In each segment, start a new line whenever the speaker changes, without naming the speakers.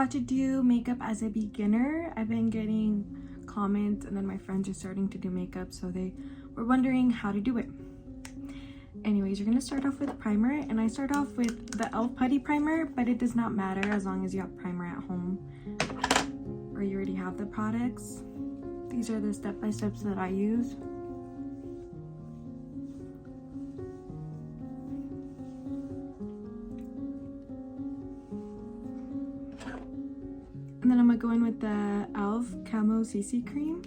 how to do makeup as a beginner. I've been getting comments, and then my friends are starting to do makeup, so they were wondering how to do it. Anyways, you're gonna start off with a primer, and I start off with the e.l.f. putty primer, but it does not matter as long as you have primer at home or you already have the products. These are the step-by-steps that I use. And then I'm gonna go in with the e.l.f. Camo CC cream,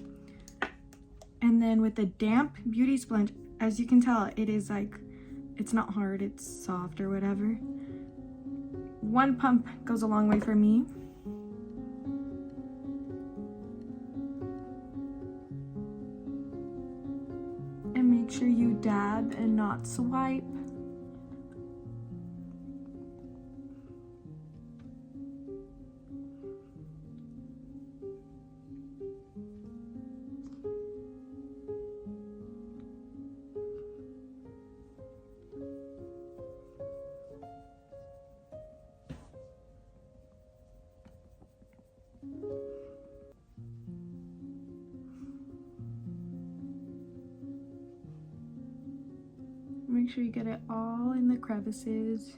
and then with the damp beauty sponge. As you can tell, it is like, it's not hard, it's soft or whatever. One pump goes a long way for me. And make sure you dab and not swipe. Make sure you get it all in the crevices.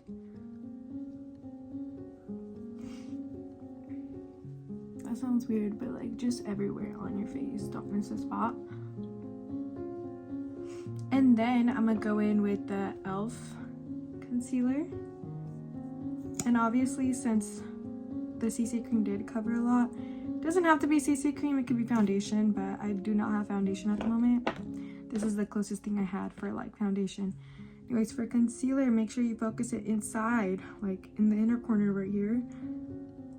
That sounds weird, but like just everywhere on your face. Don't miss a spot. And then I'm gonna go in with the e.l.f. concealer. And obviously, since the CC cream did cover a lot, it doesn't have to be CC cream, it could be foundation, but I do not have foundation at the moment. This is the closest thing I had for like foundation. Anyways, for concealer, make sure you focus it inside, like in the inner corner right here,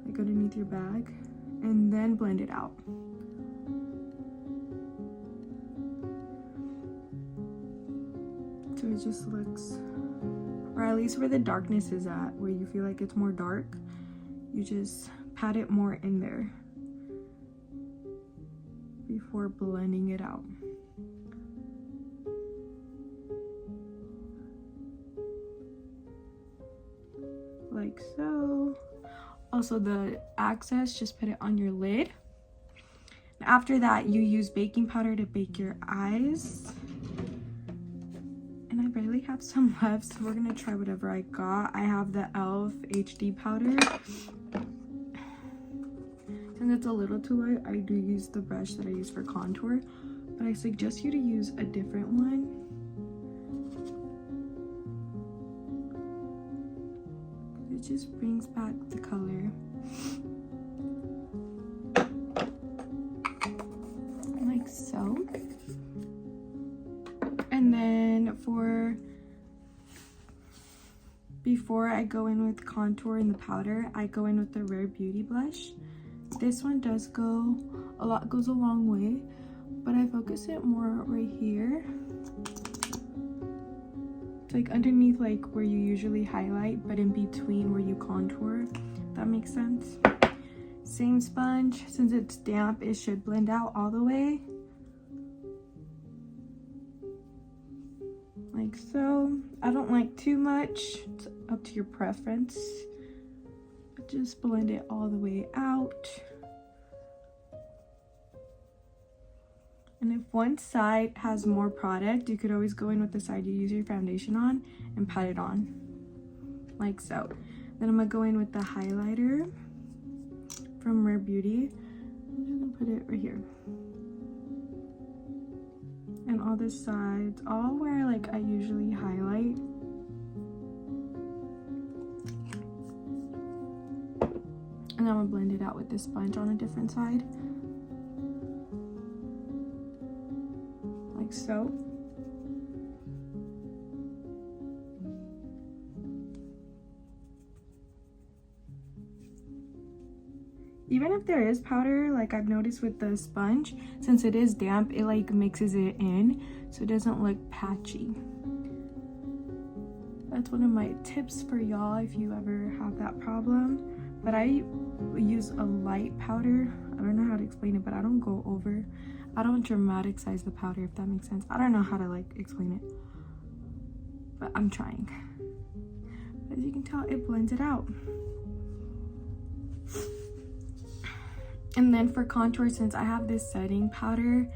like underneath your bag, and then blend it out. So it just looks, or at least where the darkness is at, where you feel like it's more dark, you just pat it more in there before blending it out. Like so. Also, the access, just put it on your lid. After that, you use baking powder to bake your eyes. And I barely have some left, so we're gonna try whatever I got. I have the e.l.f. HD powder. Since it's a little too light, I do use the brush that I use for contour, but I suggest you to use a different one. It just brings back the color. Like so. And then before I go in with contour and the powder, I go in with the Rare Beauty blush. This one goes a long way, but I focus it more right here. It's like underneath, like where you usually highlight, but in between where you contour, if that makes sense. Same sponge, since it's damp, it should blend out all the way. Like so. I don't like too much, it's up to your preference. But just blend it all the way out. And if one side has more product, you could always go in with the side you use your foundation on and pat it on, like so. Then I'm gonna go in with the highlighter from Rare Beauty. I'm just gonna put it right here. And all the sides, all where like I usually highlight. And then I'm gonna blend it out with this sponge on a different side. Like so. Even if there is powder, like I've noticed with the sponge, since it is damp, it like mixes it in so it doesn't look patchy. That's one of my tips for y'all if you ever have that problem. But I use a light powder. I don't know how to explain it, but I don't go over. I don't dramatic size the powder, if that makes sense. I don't know how to like explain it, but I'm trying. As you can tell, it blends it out. And then for contour, since I have this setting powder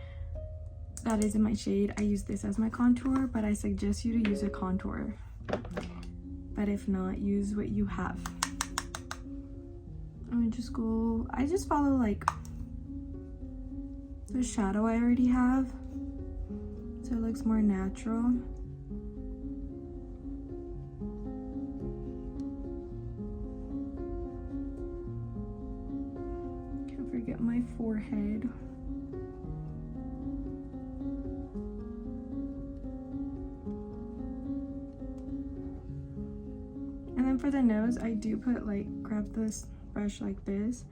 that is in my shade, I use this as my contour, but I suggest you to use a contour. But if not, use what you have. I just follow like the shadow I already have, so it looks more natural. Can't forget my forehead. And then for the nose, I do put like, grab this brush like this.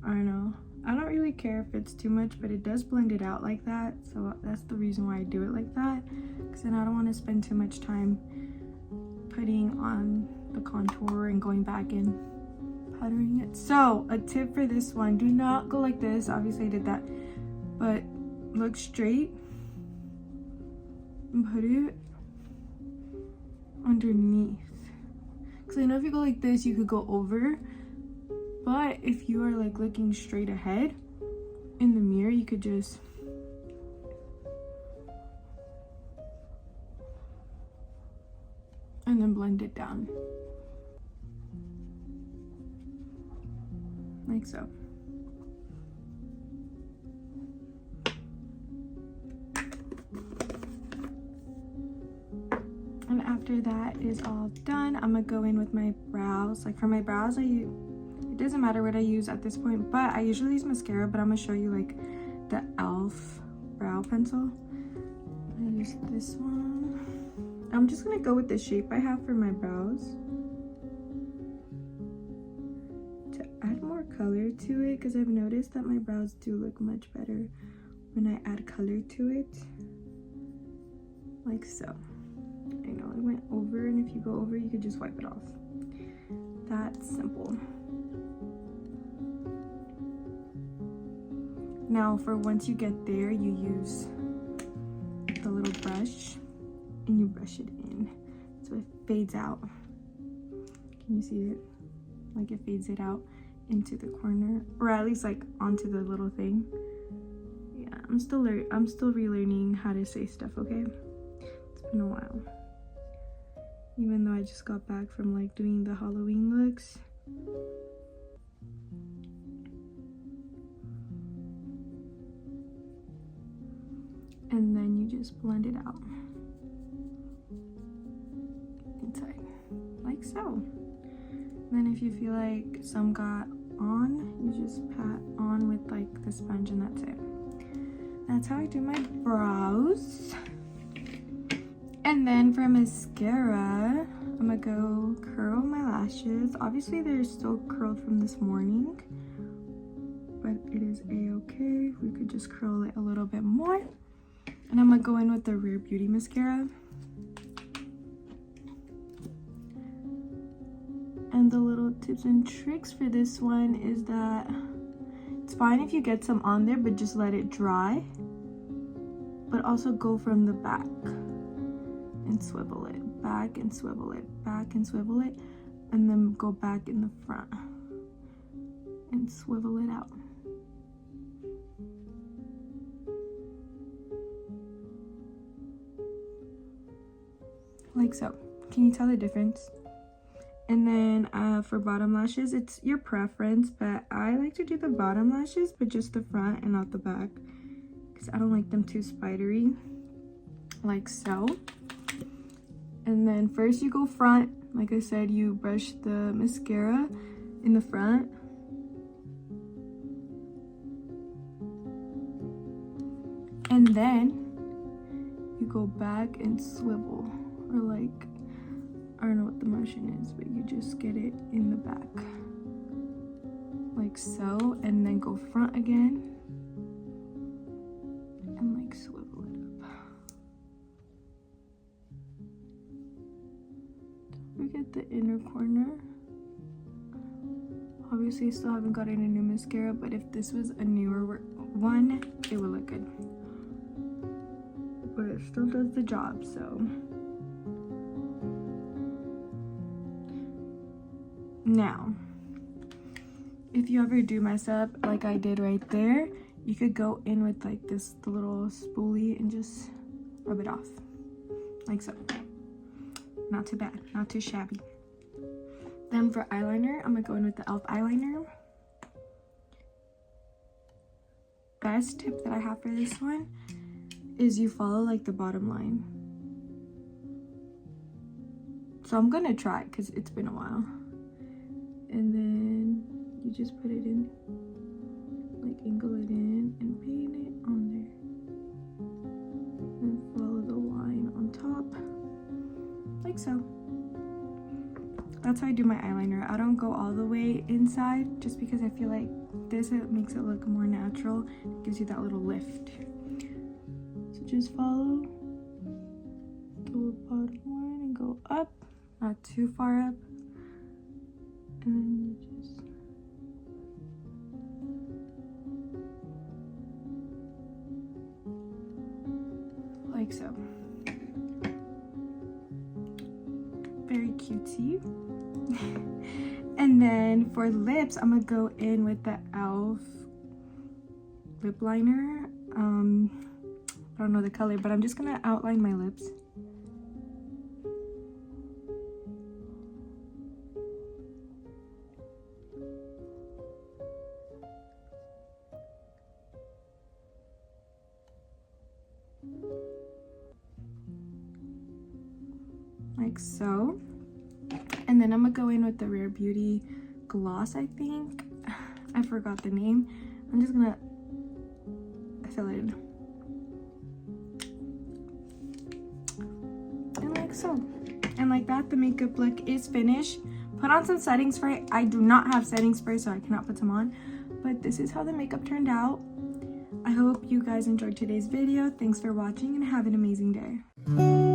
I don't know. I don't really care if it's too much, but it does blend it out like that. So that's the reason why I do it like that. Because then I don't want to spend too much time putting on the contour and going back and powdering it. So a tip for this one, do not go like this. Obviously I did that. But look straight and put it underneath. Because I know if you go like this, you could go over. But if you are like looking straight ahead in the mirror, you could just and then blend it down like so. And after that is all done, I'm gonna go in with my brows. Like for my brows, it doesn't matter what I use at this point, but I usually use mascara, but I'm gonna show you like the e.l.f. brow pencil. I use this one. I'm just gonna go with the shape I have for my brows to add more color to it, because I've noticed that my brows do look much better when I add color to it, like so. I know I went over, and if you go over, you could just wipe it off. That's simple. Now for once you get there, you use the little brush and you brush it in so it fades out. Can you see it? Like it fades it out into the corner, or at least like onto the little thing. Yeah, I'm still relearning how to say stuff, okay? It's been a while. Even though I just got back from like doing the Halloween looks. And then you just blend it out inside, like so. And then if you feel like some got on, you just pat on with like the sponge, and that's it. That's how I do my brows. And then for mascara, I'm gonna go curl my lashes. Obviously they're still curled from this morning, but it is a-okay. We could just curl it a little bit more. And I'm gonna go in with the Rare Beauty mascara. And the little tips and tricks for this one is that it's fine if you get some on there, but just let it dry. But also go from the back and swivel it, back and swivel it, back and swivel it, and then go back in the front and swivel it out. Like so. Can you tell the difference? And then for bottom lashes, it's your preference, but I like to do the bottom lashes, but just the front and not the back, because I don't like them too spidery, like so. And then first you go front. Like I said, you brush the mascara in the front. And then you go back and swivel, or like, I don't know what the motion is, but you just get it in the back, like so, and then go front again, and like swivel it up. Don't forget the inner corner. Obviously, I still haven't gotten a new mascara, but if this was a newer one, it would look good. But it still does the job, so. Now, if you ever do mess up like I did right there, you could go in with like the little spoolie and just rub it off like so. Not too bad, not too shabby. Then for eyeliner, I'm gonna go in with the e.l.f. eyeliner. Best tip that I have for this one is you follow like the bottom line. So I'm gonna try because it's been a while. And then you just put it in, like angle it in and paint it on there. And follow the line on top, like so. That's how I do my eyeliner. I don't go all the way inside just because I feel like this, it makes it look more natural. It gives you that little lift. So just follow the bottom line and go up, not too far up. And then you just like so. Very cutesy. And then for lips, I'm gonna go in with the e.l.f. lip liner. I don't know the color, but I'm just gonna outline my lips. Like so. And then I'm gonna go in with the Rare Beauty gloss, I think. I forgot the name. I'm just gonna fill it in. And like so. And like that, the makeup look is finished. Put on some setting spray. I do not have setting spray, so I cannot put some on. But this is how the makeup turned out. I hope you guys enjoyed today's video. Thanks for watching and have an amazing day.